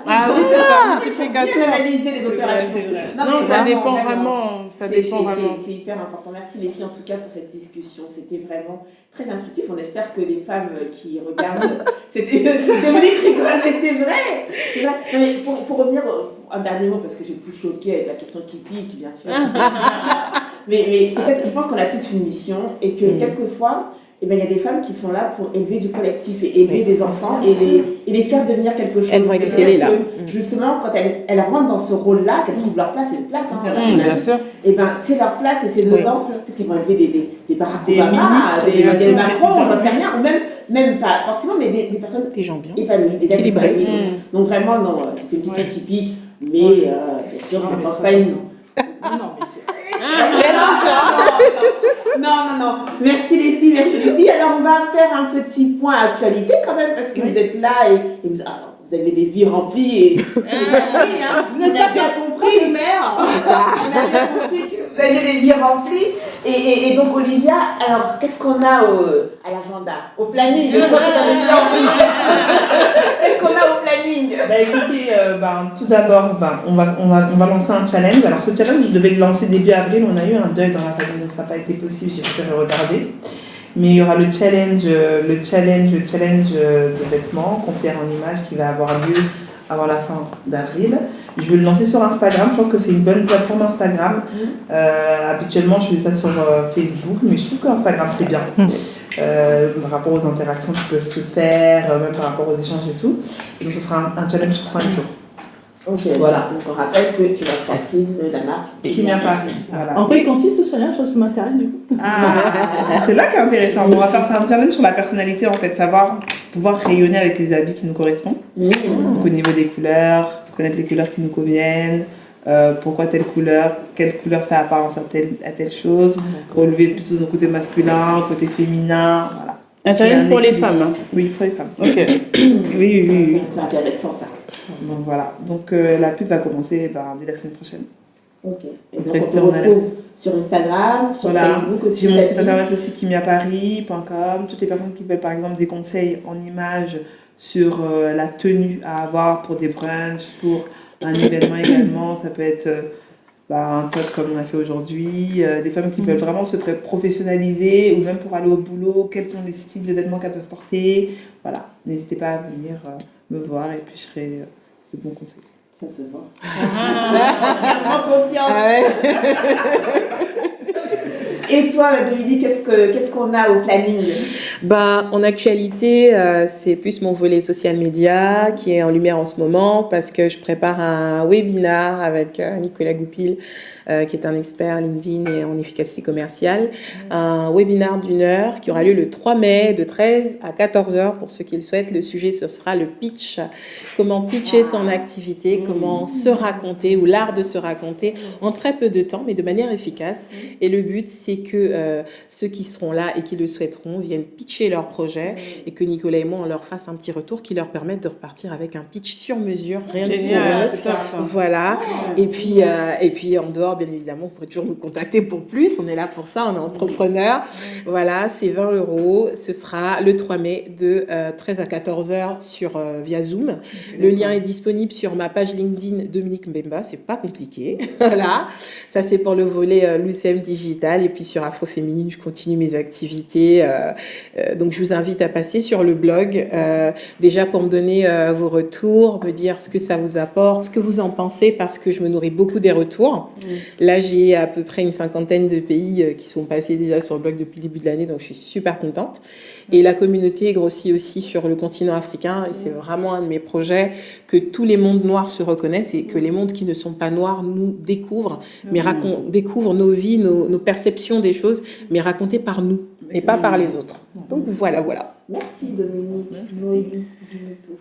Ah oui, c'est ça, multiplicateur. Analyser les opérations. Non, ça dépend vraiment. C'est hyper important. Merci les filles en tout cas pour cette discussion. C'était vraiment très instructif. On espère que les femmes qui regardent, c'était Dominique rigole, mais c'est vrai. Mais pour revenir un dernier mot parce que j'ai pu choquer avec la question qui pique, bien sûr. mais peut-être, je pense qu'on a toute une mission et que quelquefois, il y a des femmes qui sont là pour élever du collectif et élever des enfants et les faire devenir quelque chose. Elles vont exceller là. Justement, quand elles rentrent dans ce rôle-là, qu'elles trouvent leur place, c'est une place. Bien sûr. Et c'est leur place et c'est dedans. Peut-être qu'elles vont élever des Barack Obama, des Macron, on n'en sait rien, ou même pas forcément, mais des personnes des gens bien épanouies, des équilibrées. Donc vraiment, non, c'était une question qui pique, mais bien sûr, je ne pense pas une. Non. Merci les filles. Alors on va faire un petit point actualité quand même parce que vous êtes là et vous vous avez des vies remplies et vous n'avez pas bien compris, mère. On a bien compris que vous aviez des vies remplies. Et donc Olivia, alors qu'est-ce qu'on a à l'agenda, au planning? Je crois que dans les plans. Qu'est-ce qu'on a au planning? Écoutez, tout d'abord, on va lancer un challenge. Alors ce challenge, je devais le lancer début avril. On a eu un deuil dans la famille, donc ça n'a pas été possible. J'ai préféré retarder. Mais il y aura le challenge de vêtements, concert en images qui va avoir lieu avant la fin d'avril. Je vais le lancer sur Instagram. Je pense que c'est une bonne plateforme Instagram. Habituellement, je fais ça sur Facebook, mais je trouve que Instagram c'est bien. Par rapport aux interactions qui peuvent se faire, même par rapport aux échanges et tout. Et donc, ce sera un challenge sur 5 jours. Ok, voilà. Donc, on rappelle que tu es la créatrice de la marque Kimia Paris. Voilà. En quoi il consiste ce challenge? Ça m'intéresse du coup. C'est là qu'est intéressant. On va faire un challenge sur la personnalité, en fait, pouvoir rayonner avec les habits qui nous correspondent. Donc, au niveau des couleurs, connaître les couleurs qui nous conviennent. Pourquoi quelle couleur fait apparence à telle chose, relever plutôt nos côtés masculins, côté féminin, voilà. Un challenge pour les femmes, hein. Oui, pour les femmes. Ok. Oui. C'est intéressant ça. Donc voilà, la pub va commencer dès la semaine prochaine. Ok. Et donc on te retrouve sur Instagram, sur Facebook aussi. J'ai mon site internet aussi kimiaparis.com. Toutes les personnes qui veulent par exemple des conseils en images sur la tenue à avoir pour des brunchs, pour un événement également, ça peut être un top comme on a fait aujourd'hui, des femmes qui veulent vraiment se professionnaliser ou même pour aller au boulot, quels sont les styles de vêtements qu'elles peuvent porter. Voilà, n'hésitez pas à venir me voir et puis je serai de bons conseils. Ça se voit. Entièrement confiance. Et toi, Dominique, qu'est-ce qu'on a au planning? En actualité, c'est plus mon volet social media qui est en lumière en ce moment parce que je prépare un webinar avec Nicolas Goupil, qui est un expert LinkedIn et en efficacité commerciale. Un webinar d'1 heure qui aura lieu le 3 mai de 13 à 14 heures pour ceux qui le souhaitent. Le sujet, ce sera le pitch. Comment pitcher son activité, comment se raconter ou l'art de se raconter en très peu de temps, mais de manière efficace. Et le but, c'est que ceux qui seront là et qui le souhaiteront viennent pitcher leur projet et que Nicolas et moi, on leur fasse un petit retour qui leur permette de repartir avec un pitch sur mesure, rien que pour eux. Voilà. Et puis, en dehors, bien évidemment, vous pourrez toujours nous contacter pour plus. On est là pour ça, on est entrepreneur. Voilà, c'est 20 €. Ce sera le 3 mai de 13 à 14 heures via Zoom. Le lien est disponible sur ma page LinkedIn Dominique Mbemba, c'est pas compliqué. Voilà, ça c'est pour le volet Lucem Digital. Et puis sur Afroféminine, je continue mes activités. Donc je vous invite à passer sur le blog, déjà pour me donner vos retours, me dire ce que ça vous apporte, ce que vous en pensez, parce que je me nourris beaucoup des retours. Là, j'ai à peu près une 50aine de pays qui sont passés déjà sur le blog depuis le début de l'année, donc je suis super contente. Et la communauté grossit aussi sur le continent africain, et c'est vraiment un de mes projets, que tous les mondes noirs se reconnaissent et que les mondes qui ne sont pas noirs nous découvrent, mais découvrent nos vies, nos perceptions des choses, mais racontées par nous et pas par les autres. Donc voilà. Merci Dominique. Noélie.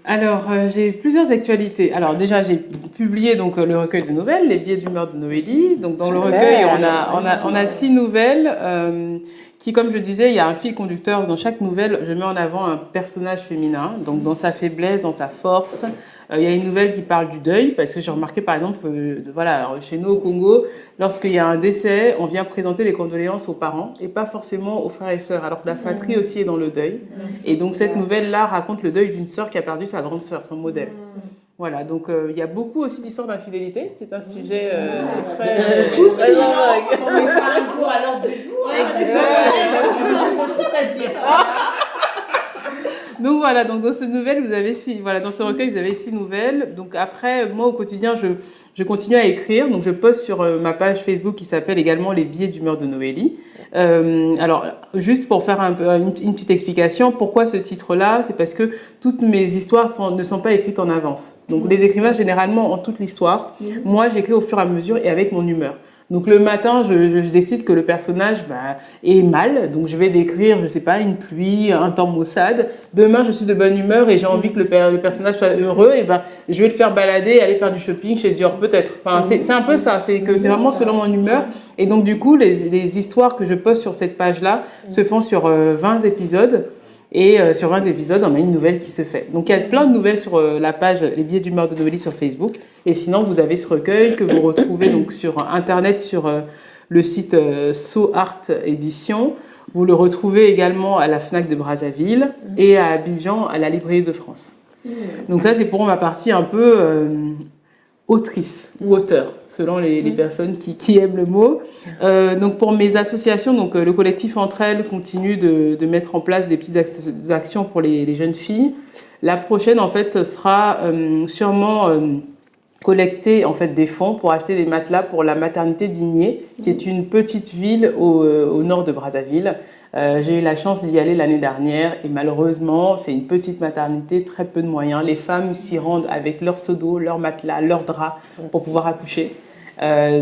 Alors, j'ai plusieurs actualités. Alors déjà, j'ai publié donc le recueil de nouvelles, Les biais d'humeur de Noélie. Donc dans le recueil, on a 6 nouvelles qui, comme je disais, il y a un fil conducteur. Dans chaque nouvelle, je mets en avant un personnage féminin, donc dans sa faiblesse, dans sa force. Il y a une nouvelle qui parle du deuil, parce que j'ai remarqué par exemple que chez nous au Congo, lorsqu'il y a un décès, on vient présenter les condoléances aux parents et pas forcément aux frères et sœurs, alors que la fratrie aussi est dans le deuil. Et donc cette nouvelle-là raconte le deuil d'une sœur qui a perdu sa grande sœur, son modèle. Voilà, donc il y a beaucoup aussi d'histoires d'infidélité, qui est un sujet très... On met pas un jour à l'ordre du jour. Donc voilà, donc dans cette nouvelle, dans ce recueil, vous avez 6 nouvelles. Donc après, moi au quotidien, je continue à écrire. Donc je poste sur ma page Facebook qui s'appelle également Les biais d'humeur de Noélie. Alors juste pour faire une petite explication, pourquoi ce titre-là? C'est parce que toutes mes histoires ne sont pas écrites en avance. Donc les écrivains généralement ont toute l'histoire. Moi, j'écris au fur et à mesure et avec mon humeur. Donc le matin, je décide que le personnage est mal, donc je vais décrire, je sais pas, une pluie, un temps maussade. Demain, je suis de bonne humeur et j'ai envie que le personnage soit heureux, et je vais le faire balader, aller faire du shopping chez Dior peut-être. Enfin, c'est un peu ça, c'est vraiment selon mon humeur. Et donc du coup, les histoires que je poste sur cette page-là se font sur 20 épisodes. Et sur 20 épisodes, on a une nouvelle qui se fait. Donc il y a plein de nouvelles sur la page Les Billets d'humeur de Noélie sur Facebook. Et sinon, vous avez ce recueil que vous retrouvez donc sur Internet, sur le site So Art Édition. Vous le retrouvez également à la FNAC de Brazzaville et à Abidjan, à la Librairie de France. Donc ça, c'est pour ma partie un peu autrice ou auteur, selon les personnes qui aiment le mot. Donc pour mes associations, donc, le collectif Entre Elles continue de mettre en place des petites actions pour les jeunes filles. La prochaine, en fait, ce sera sûrement collecter en fait, des fonds pour acheter des matelas pour la maternité d'Igné, qui est une petite ville au nord de Brazzaville. J'ai eu la chance d'y aller l'année dernière et malheureusement, c'est une petite maternité, très peu de moyens. Les femmes s'y rendent avec leur seau d'eau, leur matelas, leurs draps pour pouvoir accoucher.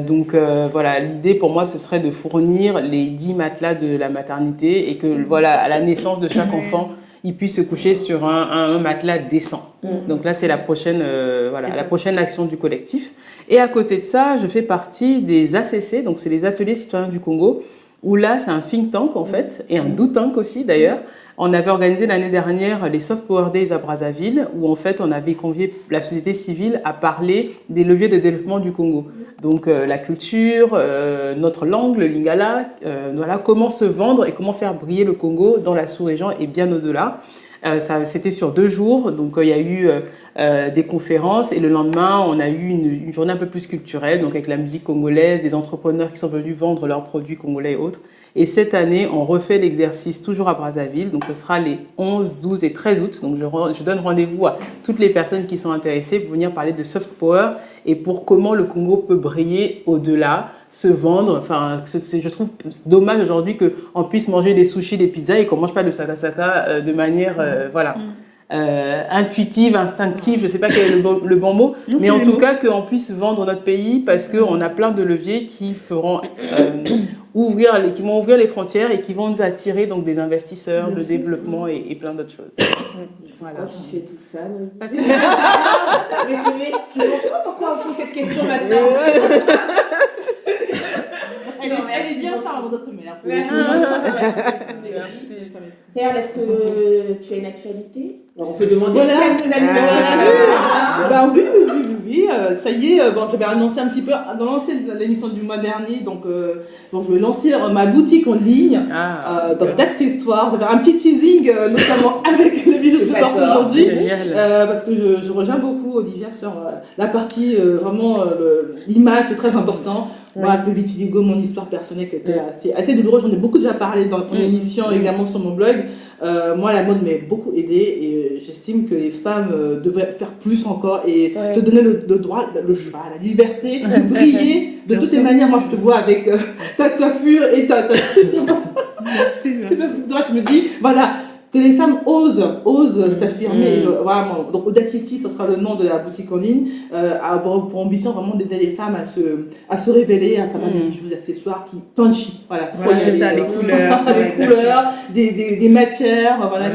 Donc voilà, l'idée pour moi, ce serait de fournir les 10 matelas de la maternité et que voilà, à la naissance de chaque enfant, ils puissent se coucher sur un matelas décent. Donc là, c'est la prochaine action du collectif. Et à côté de ça, je fais partie des ACC, donc c'est les Ateliers Citoyens du Congo, où là, c'est un think tank en fait, et un do tank aussi d'ailleurs. On avait organisé l'année dernière les Soft Power Days à Brazzaville, où en fait, on avait convié la société civile à parler des leviers de développement du Congo. Donc la culture, notre langue, le lingala, voilà, comment se vendre et comment faire briller le Congo dans la sous-région et bien au-delà. C'était sur 2 jours, donc il y a eu des conférences et le lendemain on a eu une journée un peu plus culturelle, donc avec la musique congolaise, des entrepreneurs qui sont venus vendre leurs produits congolais et autres. Et cette année, on refait l'exercice toujours à Brazzaville, donc ce sera les 11, 12 et 13 août. Donc je donne rendez-vous à toutes les personnes qui sont intéressées pour venir parler de soft power et pour comment le Congo peut briller au-delà, se vendre. Enfin, je trouve dommage aujourd'hui qu'on puisse manger des sushis, des pizzas et qu'on ne mange pas de sakasaka de manière intuitive, instinctive, je ne sais pas quel est le bon mot, mais en tout cas qu'on puisse vendre notre pays parce qu'on a plein de leviers qui feront qui vont ouvrir les frontières et qui vont nous attirer donc des investisseurs, de développement et plein d'autres choses. Voilà. Quand tu fais tout ça, non? Parce que... je ne comprends pas pourquoi on pose cette question maintenant. Elle est bien par votre mère. Merci. Perle, est-ce que tu as une actualité? On peut demander celle de l'anniversaire. Oui, ça y est, j'avais annoncé un petit peu, dans l'émission du mois dernier, donc je vais lancer ma boutique en ligne, d'accessoires. J'avais un petit teasing, notamment avec le bijou que je porte aujourd'hui, parce que je rejoins beaucoup Olivia sur la partie, vraiment, l'image, c'est très important. Moi, avec le vitiligo, mon histoire personnelle qui était assez douloureuse, j'en ai beaucoup déjà parlé dans mon émission, également sur mon blog. Moi, la mode m'a beaucoup aidée et j'estime que les femmes devraient faire plus encore et se donner le droit, le choix, la liberté de briller de toutes les manières. Moi, je te vois avec ta coiffure et ta super toi, je me dis, voilà, que les femmes osent s'affirmer. Voilà, donc Audacity, ce sera le nom de la boutique en ligne, pour ambition vraiment d'aider les femmes à se révéler à travers des bijoux, des accessoires qui punchy. Voilà, les couleurs, des matières, voilà,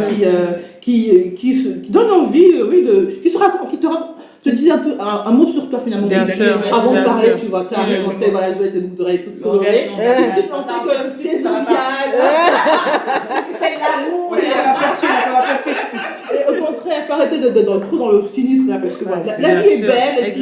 qui donnent envie, qui te disent un peu un mot sur toi finalement. Bien sûr. Avant de parler, tu vois, tu as pensé, voilà, je vais tes boucles d'oreilles toutes colorées. Tu pensais que tu es joviale. C'est l'amour. Et au contraire, faut arrêter d'être trop dans le cynisme là, parce que voilà, la vie est belle et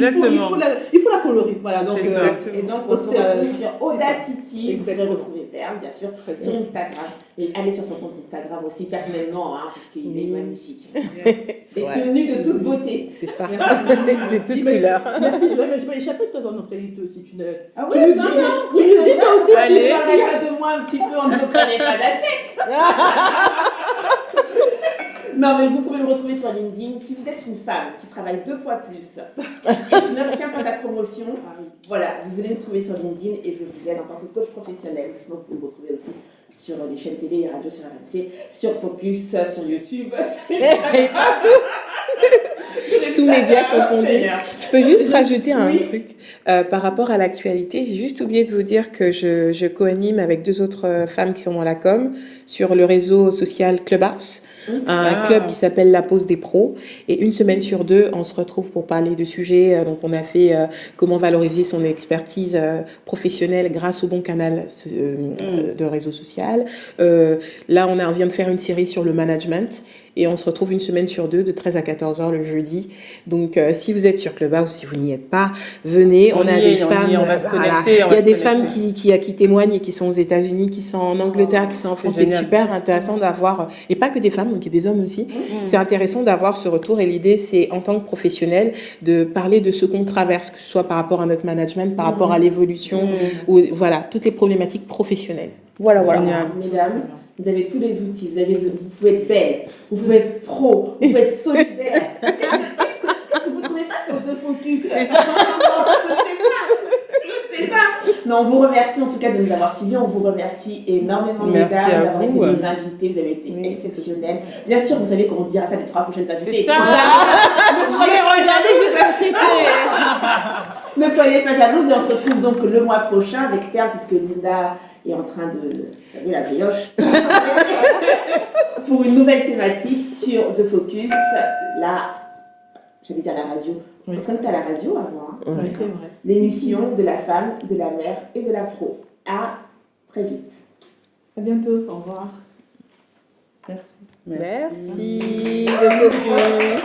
il faut la colorer. Voilà, donc, et donc on se retrouve sur Audacity. Vous pouvez retrouver Perle, bien sûr, sur Instagram. Et allez sur son compte Instagram aussi, personnellement, parce qu'il est magnifique. Et tenu de toute beauté. C'est ça. Des toutes couleurs. Merci, je vais échapper de toi dans notre qualité aussi. Tu nous dis toi aussi, tu ne parlerais pas de moi un petit peu, on ne me connaît pas d'attaque. Non, mais vous pouvez me retrouver sur LinkedIn. Si vous êtes une femme qui travaille 2 fois plus et qui n'obtient pas sa promotion, voilà, vous venez me trouver sur LinkedIn et je vous aide en tant que coach professionnel. Sinon, vous pouvez me retrouver aussi sur les chaînes télé et radio sur RMC, sur Focus, sur YouTube. Et partout. Tous médias confondus. Je peux juste rajouter un Oui. truc par rapport à l'actualité. J'ai juste oublié de vous dire que je co-anime avec 2 autres femmes qui sont dans la com sur le réseau social Clubhouse, un club qui s'appelle La Pause des Pros. Et une semaine sur 2, on se retrouve pour parler de sujets. Donc on a fait comment valoriser son expertise professionnelle grâce au bon canal de réseau social. Là, on vient de faire une série sur le management. Et on se retrouve une semaine sur 2, de 13 à 14 heures le jeudi. Donc, si vous êtes sur Clubhouse, si vous n'y êtes pas, venez. On a des femmes. On va se connecter. Il y a des femmes qui témoignent et qui sont aux États-Unis, qui sont en Angleterre, qui sont en France. C'est super intéressant d'avoir, et pas que des femmes, donc il y a des hommes aussi. C'est intéressant d'avoir ce retour. Et l'idée, c'est en tant que professionnel, de parler de ce qu'on traverse, que ce soit par rapport à notre management, par rapport à l'évolution, ou voilà, toutes les problématiques professionnelles. Voilà. Mesdames, vous avez tous les outils. Vous pouvez être belle, vous pouvez être pro, vous pouvez être solidaire. Qu'est-ce que vous ne trouvez pas sur The Focus? Je sais pas. Non, on vous remercie en tout cas de nous avoir suivis. On vous remercie énormément, mesdames, d'avoir été nos invités. Vous avez été exceptionnelles. Bien sûr, vous savez qu'on dira ça des 3 prochaines invités. C'est ça. Vous pouvez regarder jusqu'à quitter. Ne soyez pas jalouses et on se retrouve donc le mois prochain avec Perle, puisque Linda est en train de faire la brioche pour une nouvelle thématique sur The Focus, j'allais dire la radio. Parce qu'on était à la radio avant. Hein. Oui, c'est vrai. L'émission de la femme, de la mère et de la pro. À très vite. À bientôt. Au revoir. Merci. Merci. The Focus.